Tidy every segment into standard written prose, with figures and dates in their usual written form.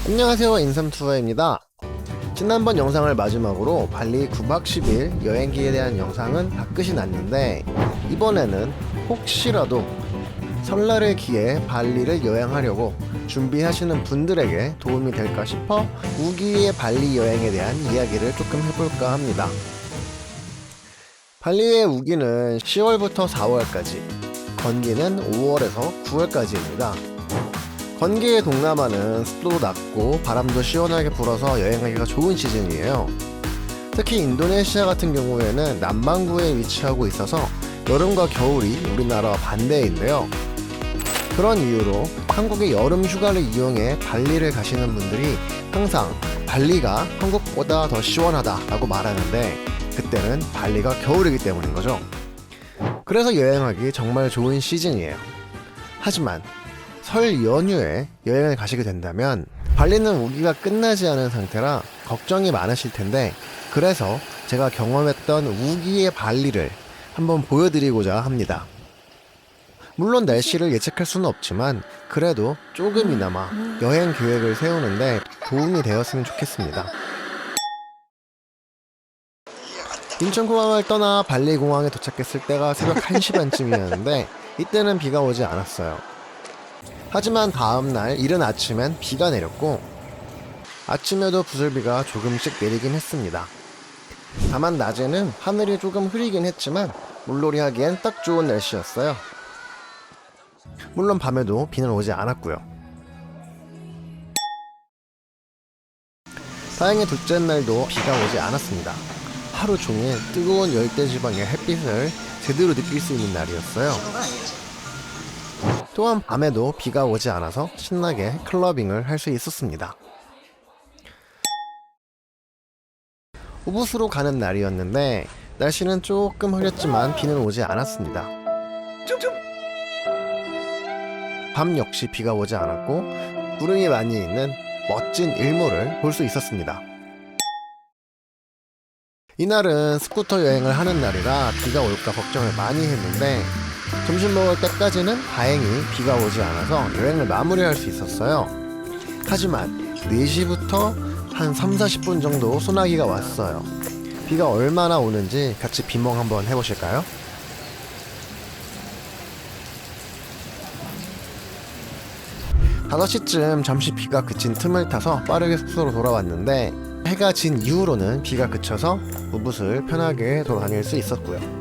안녕하세요, 인삼투어입니다. 지난번 영상을 마지막으로 발리 9박 10일 여행기에 대한 영상은 다 끝이 났는데, 이번에는 혹시라도 설날을 기해 발리를 여행하려고 준비하시는 분들에게 도움이 될까 싶어 우기의 발리 여행에 대한 이야기를 조금 해볼까 합니다. 발리의 우기는 10월부터 4월까지, 건기는 5월에서 9월까지입니다. 건기의 동남아는 습도도 낮고 바람도 시원하게 불어서 여행하기가 좋은 시즌이에요. 특히 인도네시아 같은 경우에는 남반구에 위치하고 있어서 여름과 겨울이 우리나라와 반대인데요. 그런 이유로 한국의 여름 휴가를 이용해 발리를 가시는 분들이 항상 발리가 한국보다 더 시원하다 라고 말하는데, 그때는 발리가 겨울이기 때문인 거죠. 그래서 여행하기 정말 좋은 시즌이에요. 하지만 설 연휴에 여행을 가시게 된다면 발리는 우기가 끝나지 않은 상태라 걱정이 많으실 텐데, 그래서 제가 경험했던 우기의 발리를 한번 보여드리고자 합니다. 물론 날씨를 예측할 수는 없지만 그래도 조금이나마 여행 계획을 세우는데 도움이 되었으면 좋겠습니다. 인천공항을 떠나 발리공항에 도착했을 때가 새벽 1시 반쯤이었는데 이때는 비가 오지 않았어요. 하지만 다음날 이른 아침엔 비가 내렸고, 아침에도 부슬비가 조금씩 내리긴 했습니다. 다만 낮에는 하늘이 조금 흐리긴 했지만 물놀이 하기엔 딱 좋은 날씨였어요. 물론 밤에도 비는 오지 않았고요. 다행히 둘째 날도 비가 오지 않았습니다. 하루 종일 뜨거운 열대지방의 햇빛을 제대로 느낄 수 있는 날이었어요. 또한 밤에도 비가 오지 않아서 신나게 클러빙을 할 수 있었습니다. 우붓으로 가는 날이었는데 날씨는 조금 흐렸지만 비는 오지 않았습니다. 밤 역시 비가 오지 않았고 구름이 많이 있는 멋진 일몰을 볼 수 있었습니다. 이날은 스쿠터 여행을 하는 날이라 비가 올까 걱정을 많이 했는데, 점심 먹을 때까지는 다행히 비가 오지 않아서 여행을 마무리할 수 있었어요. 하지만 4시부터 한 3-40분 정도 소나기가 왔어요. 비가 얼마나 오는지 같이 비몽 한번 해보실까요? 다섯 시쯤 잠시 비가 그친 틈을 타서 빠르게 숙소로 돌아왔는데, 해가 진 이후로는 비가 그쳐서 우붓을 편하게 돌아다닐 수 있었고요.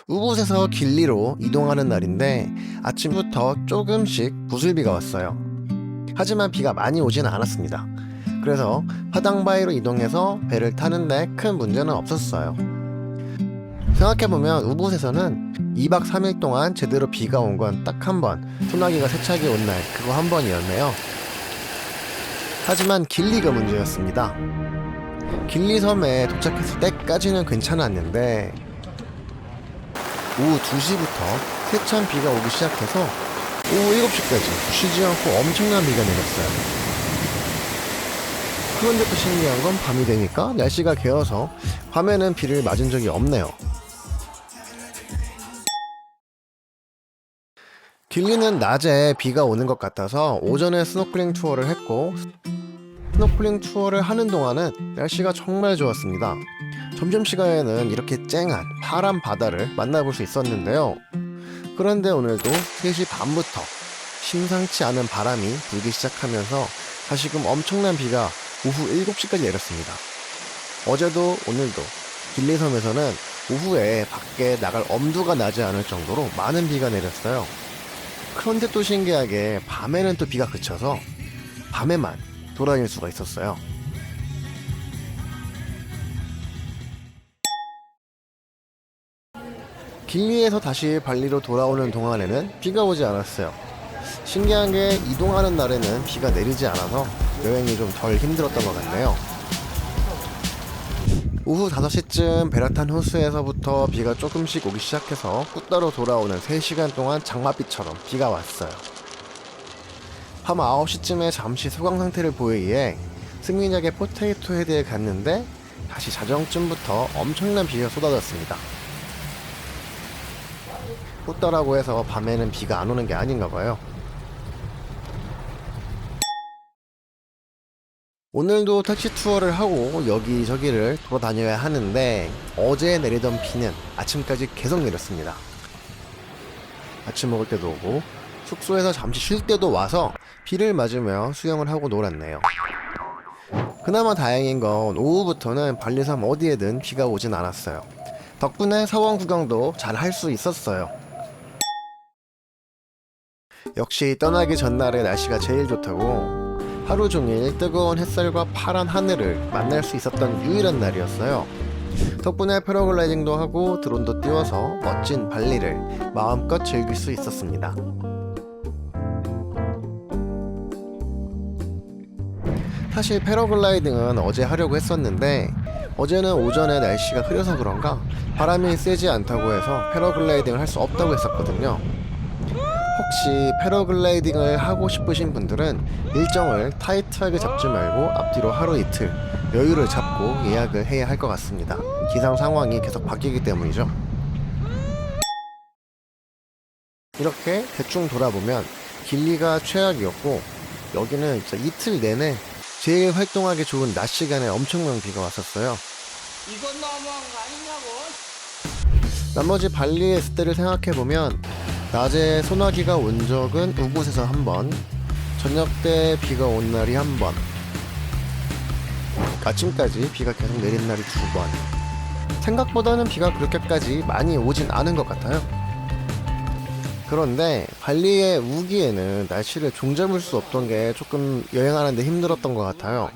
우붓에서 길리로 이동하는 날인데 아침부터 조금씩 부슬비가 왔어요. 하지만 비가 많이 오지는 않았습니다. 그래서 파당바이로 이동해서 배를 타는데 큰 문제는 없었어요. 생각해보면 우붓에서는 2박 3일 동안 제대로 비가 온 건 딱 한 번, 소나기가 세차게 온 날 그거 한 번이었네요. 하지만 길리가 문제였습니다. 길리 섬에 도착했을 때까지는 괜찮았는데 오후 2시부터 세찬 비가 오기 시작해서 오후 7시까지 쉬지 않고 엄청난 비가 내렸어요. 그런데 또 신기한 건 밤이 되니까 날씨가 개어서 밤에는 비를 맞은 적이 없네요. 길리는 낮에 비가 오는 것 같아서 오전에 스노클링 투어를 했고, 스노클링 투어를 하는 동안은 날씨가 정말 좋았습니다. 점심시간에는 이렇게 쨍한 파란 바다를 만나볼 수 있었는데요. 그런데 오늘도 3시 반부터 심상치 않은 바람이 불기 시작하면서 다시금 엄청난 비가 오후 7시까지 내렸습니다. 어제도 오늘도 길리섬에서는 오후에 밖에 나갈 엄두가 나지 않을 정도로 많은 비가 내렸어요. 그런데 또 신기하게 밤에는 또 비가 그쳐서 밤에만 돌아다닐 수가 있었어요. 길리에서 다시 발리로 돌아오는 동안에는 비가 오지 않았어요. 신기한 게 이동하는 날에는 비가 내리지 않아서 여행이 좀 덜 힘들었던 것 같네요. 오후 5시쯤 베라탄 호수에서부터 비가 조금씩 오기 시작해서 꾸따로 돌아오는 3시간 동안 장맛비처럼 비가 왔어요. 밤 9시쯤에 잠시 소강 상태를 보이기에 승민역의 포테이토 헤드에 갔는데 다시 자정쯤부터 엄청난 비가 쏟아졌습니다. 꾸따라고 해서 밤에는 비가 안 오는 게 아닌가 봐요. 오늘도 택시 투어를 하고 여기저기를 돌아다녀야 하는데 어제 내리던 비는 아침까지 계속 내렸습니다. 아침 먹을 때도 오고 숙소에서 잠시 쉴 때도 와서 비를 맞으며 수영을 하고 놀았네요. 그나마 다행인 건 오후부터는 발리섬 어디에든 비가 오진 않았어요. 덕분에 사원 구경도 잘 할 수 있었어요. 역시 떠나기 전날에 날씨가 제일 좋다고 하루 종일 뜨거운 햇살과 파란 하늘을 만날 수 있었던 유일한 날이었어요. 덕분에 패러글라이딩도 하고 드론도 띄워서 멋진 발리를 마음껏 즐길 수 있었습니다. 사실 패러글라이딩은 어제 하려고 했었는데 어제는 오전에 날씨가 흐려서 그런가 바람이 세지 않다고 해서 패러글라이딩을 할 수 없다고 했었거든요. 혹시 패러글라이딩을 하고 싶으신 분들은 일정을 타이트하게 잡지 말고 앞뒤로 하루 이틀 여유를 잡고 예약을 해야 할 것 같습니다. 기상 상황이 계속 바뀌기 때문이죠. 이렇게 대충 돌아보면 길리가 최악이었고 여기는 진짜 이틀 내내 제일 활동하기 좋은 낮 시간에 엄청난 비가 왔었어요. 이건 너무한 거 아니냐고. 나머지 발리에 있을 때를 생각해보면 낮에 소나기가 온 적은 우붓에서 한 번, 저녁 때 비가 온 날이 한 번, 아침까지 비가 계속 내린 날이 두 번. 생각보다는 비가 그렇게까지 많이 오진 않은 것 같아요. 그런데 발리의 우기에는 날씨를 종잡을 수 없던 게 조금 여행하는데 힘들었던 것 같아요.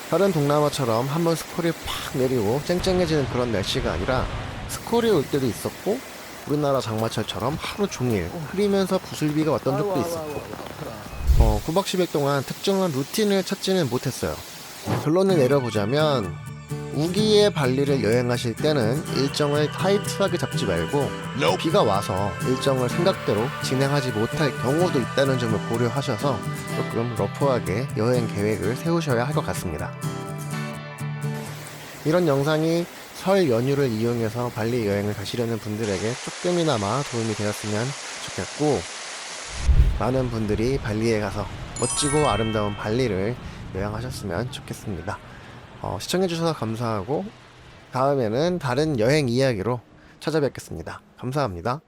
다른 동남아처럼 한번 스콜이 팍 내리고 쨍쨍해지는 그런 날씨가 아니라 스콜이 올 때도 있었고 우리나라 장마철처럼 하루 종일 흐리면서 부슬비가 왔던 적도 있었고 9박 10일 동안 특정한 루틴을 찾지는 못했어요. 결론을 내려보자면 우기의 발리를 여행하실 때는 일정을 타이트하게 잡지 말고 비가 와서 일정을 생각대로 진행하지 못할 경우도 있다는 점을 고려하셔서 조금 러프하게 여행 계획을 세우셔야 할 것 같습니다. 이런 영상이 설 연휴를 이용해서 발리 여행을 가시려는 분들에게 조금이나마 도움이 되었으면 좋겠고 많은 분들이 발리에 가서 멋지고 아름다운 발리를 여행하셨으면 좋겠습니다. 시청해주셔서 감사하고 다음에는 다른 여행 이야기로 찾아뵙겠습니다. 감사합니다.